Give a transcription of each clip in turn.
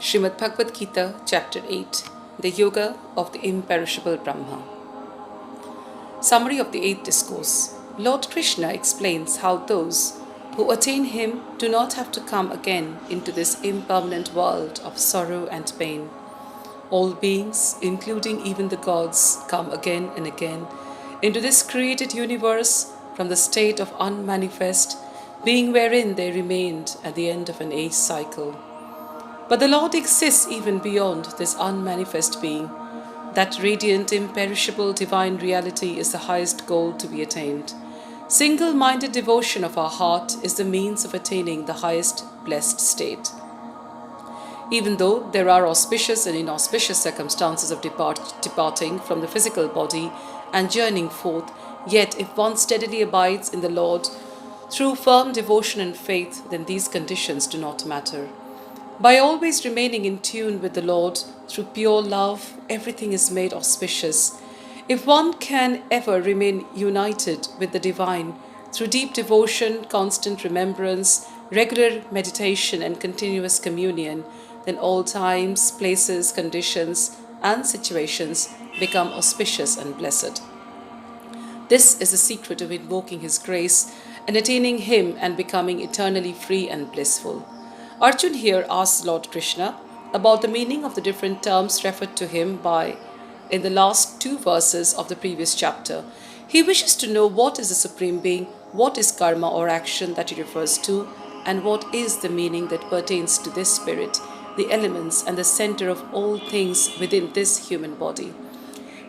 Srimad Bhagavad Gita, Chapter 8, The Yoga of the Imperishable Brahman. Summary of the 8th Discourse. Lord Krishna explains how those who attain him do not have to come again into this impermanent world of sorrow and pain. All beings, including even the gods, come again and again into this created universe from the state of unmanifest, being wherein they remained at the end of an age cycle. But the Lord exists even beyond this unmanifest being. That radiant, imperishable divine reality is the highest goal to be attained. Single-minded devotion of our heart is the means of attaining the highest blessed state. Even though there are auspicious and inauspicious circumstances of departing from the physical body and journeying forth, yet if one steadily abides in the Lord through firm devotion and faith, then these conditions do not matter. By always remaining in tune with the Lord through pure love, everything is made auspicious. If one can ever remain united with the divine through deep devotion, constant remembrance, regular meditation, and continuous communion, then all times, places, conditions, and situations become auspicious and blessed. This is the secret of invoking His grace and attaining Him and becoming eternally free and blissful. Arjun here asks Lord Krishna about the meaning of the different terms referred to him by in the last 2 verses of the previous chapter. He wishes to know what is the Supreme Being, what is karma or action that he refers to, and what is the meaning that pertains to this spirit, the elements and the center of all things within this human body.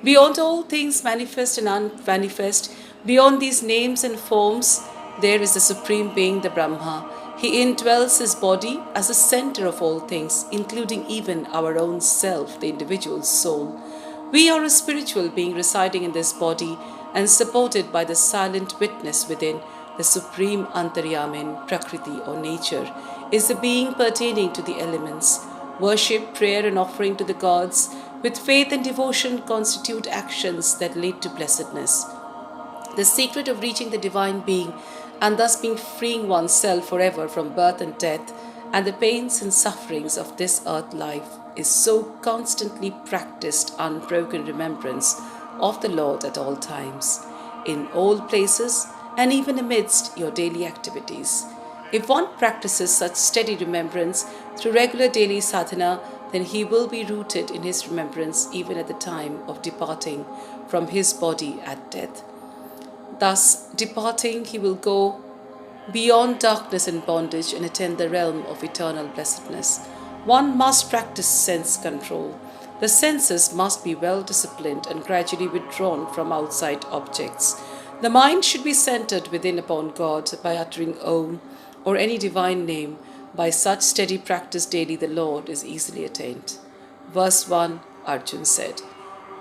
Beyond all things manifest and unmanifest, beyond these names and forms, there is the Supreme Being, the Brahma. He indwells his body as the center of all things, including even our own self, the individual soul. We are a spiritual being residing in this body and supported by the silent witness within. The supreme Antaryamin, Prakriti or nature, is the being pertaining to the elements. Worship, prayer and offering to the gods with faith and devotion constitute actions that lead to blessedness. The secret of reaching the divine being and thus being freeing oneself forever from birth and death and the pains and sufferings of this earth life is so constantly practiced unbroken remembrance of the Lord at all times, in all places and even amidst your daily activities. If one practices such steady remembrance through regular daily sadhana, then he will be rooted in his remembrance even at the time of departing from his body at death. Thus, departing, he will go beyond darkness and bondage and attain the realm of eternal blessedness. One must practice sense control. The senses must be well disciplined and gradually withdrawn from outside objects. The mind should be centered within upon God by uttering Om or any divine name. By such steady practice daily, the Lord is easily attained. Verse 1, Arjun said,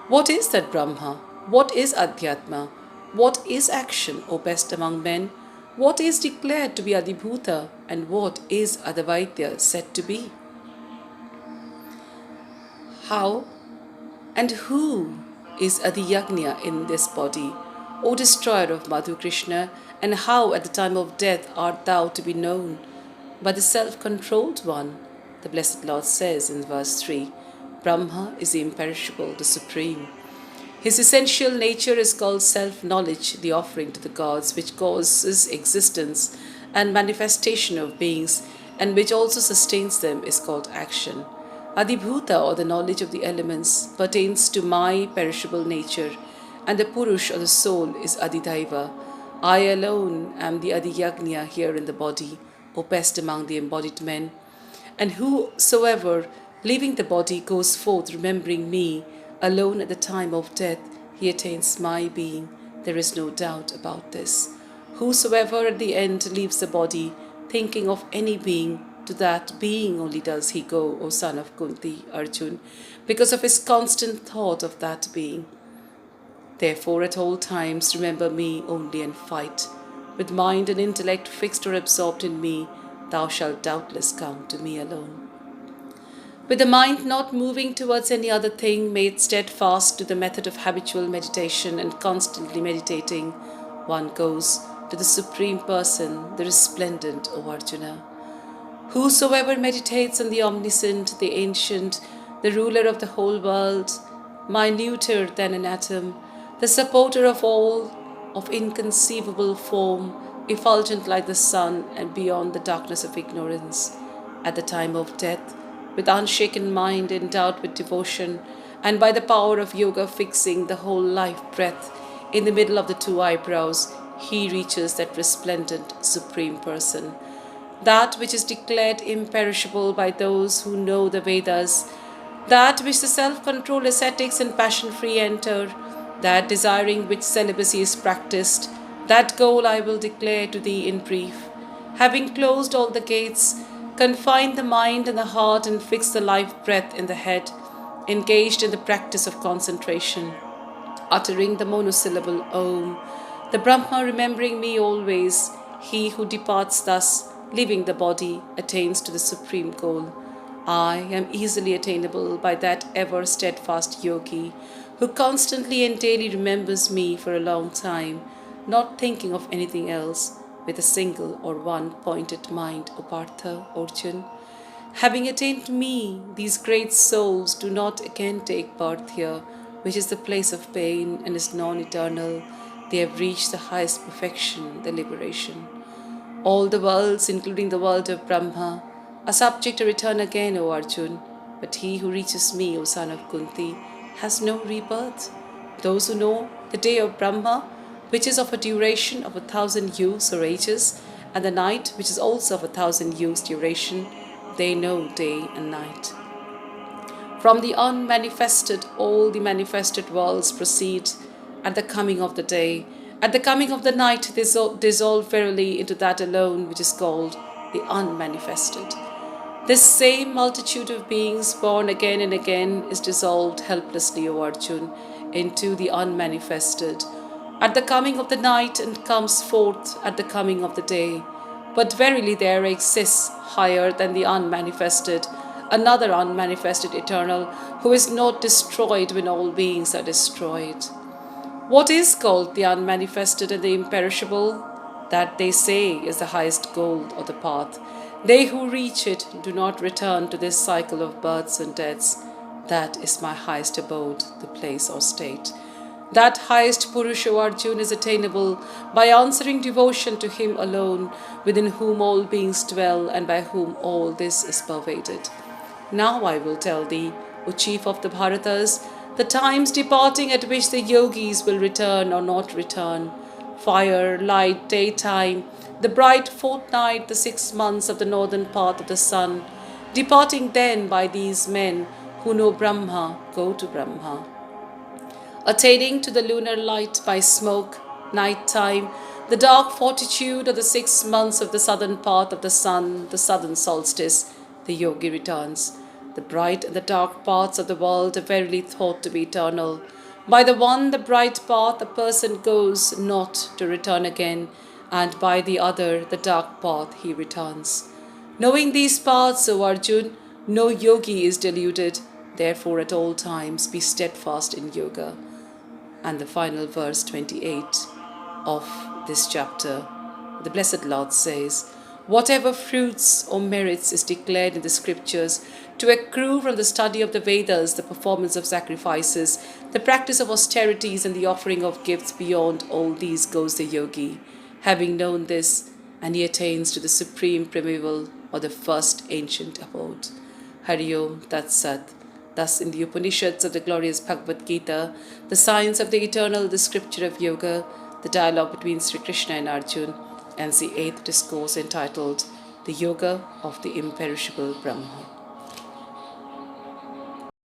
"What is that Brahma? What is Adhyatma? What is action, O best among men? What is declared to be Adibhuta, and what is Advaitya said to be? How and who is Adiyagnya in this body, O destroyer of Madhu Krishna, and how at the time of death art thou to be known? By the self-controlled one," the blessed Lord says in verse 3, "Brahma is the imperishable, the supreme. His essential nature is called self-knowledge, the offering to the gods, which causes existence and manifestation of beings, and which also sustains them, is called action. Adibhuta, or the knowledge of the elements, pertains to my perishable nature, and the Purush, or the soul, is Adidaiva. I alone am the Adiyagnya here in the body, O best among the embodied men. And whosoever, leaving the body, goes forth remembering me, alone at the time of death, he attains my being. There is no doubt about this. Whosoever at the end leaves the body, thinking of any being, to that being only does he go, O son of Kunti, Arjun, because of his constant thought of that being. Therefore at all times remember me only and fight. With mind and intellect fixed or absorbed in me, thou shalt doubtless come to me alone." With the mind not moving towards any other thing, made steadfast to the method of habitual meditation and constantly meditating, one goes to the Supreme Person, the resplendent, O Arjuna. Whosoever meditates on the omniscient, the ancient, the ruler of the whole world, minuter than an atom, the supporter of all, of inconceivable form, effulgent like the sun and beyond the darkness of ignorance, at the time of death, with unshaken mind endowed with devotion, and by the power of yoga fixing the whole life breath in the middle of the two eyebrows, he reaches that resplendent supreme person. That which is declared imperishable by those who know the Vedas, that which the self-controlled ascetics and passion-free enter, that desiring which celibacy is practiced, that goal I will declare to thee in brief. Having closed all the gates, confined the mind and the heart and fixed the life breath in the head, engaged in the practice of concentration, uttering the monosyllable Om, the Brahma remembering me always, he who departs thus, leaving the body, attains to the supreme goal. I am easily attainable by that ever steadfast yogi, who constantly and daily remembers me for a long time, not thinking of anything else, with a single or one pointed mind, O Partha, Arjun. Having attained me, these great souls do not again take birth here, which is the place of pain and is non-eternal. They have reached the highest perfection, the liberation. All the worlds, including the world of Brahma, are subject to return again, O Arjun. But he who reaches me, O son of Kunti, has no rebirth. Those who know the day of Brahma, which is of a duration of 1,000 years or ages, and the night, which is also of 1,000 years duration, they know day and night. From the unmanifested, all the manifested worlds proceed at the coming of the day. At the coming of the night, they dissolve verily into that alone which is called the unmanifested. This same multitude of beings born again and again is dissolved helplessly, O Arjun, into the unmanifested at the coming of the night and comes forth at the coming of the day. But verily there exists higher than the unmanifested, another unmanifested eternal, who is not destroyed when all beings are destroyed. What is called the unmanifested and the imperishable? That they say is the highest goal of the path. They who reach it do not return to this cycle of births and deaths. That is my highest abode, the place or state. That highest Purusha Arjuna is attainable by answering devotion to him alone, within whom all beings dwell and by whom all this is pervaded. Now I will tell thee, O chief of the Bharatas, the times departing at which the yogis will return or not return. Fire, light, daytime, the bright fortnight, the 6 months of the northern path of the sun. Departing then by these men who know Brahma, go to Brahma. Attaining to the lunar light by smoke, night time, the dark fortitude of the 6 months of the southern path of the sun, the southern solstice, the yogi returns. The bright and the dark paths of the world are verily thought to be eternal. By the one, the bright path, a person goes not to return again, and by the other, the dark path, he returns. Knowing these paths, O Arjun, no yogi is deluded. Therefore, at all times, be steadfast in yoga. And the final verse 28 of this chapter, the Blessed Lord says, whatever fruits or merits is declared in the scriptures to accrue from the study of the Vedas, the performance of sacrifices, the practice of austerities, and the offering of gifts, beyond all these goes the yogi. Having known this, and he attains to the supreme primeval or the first ancient abode. Hari Om Tat Sat. Thus in the Upanishads of the glorious Bhagavad Gita, the science of the eternal, the scripture of yoga, the dialogue between Sri Krishna and Arjun, and the 8th discourse entitled The Yoga of the Imperishable Brahma.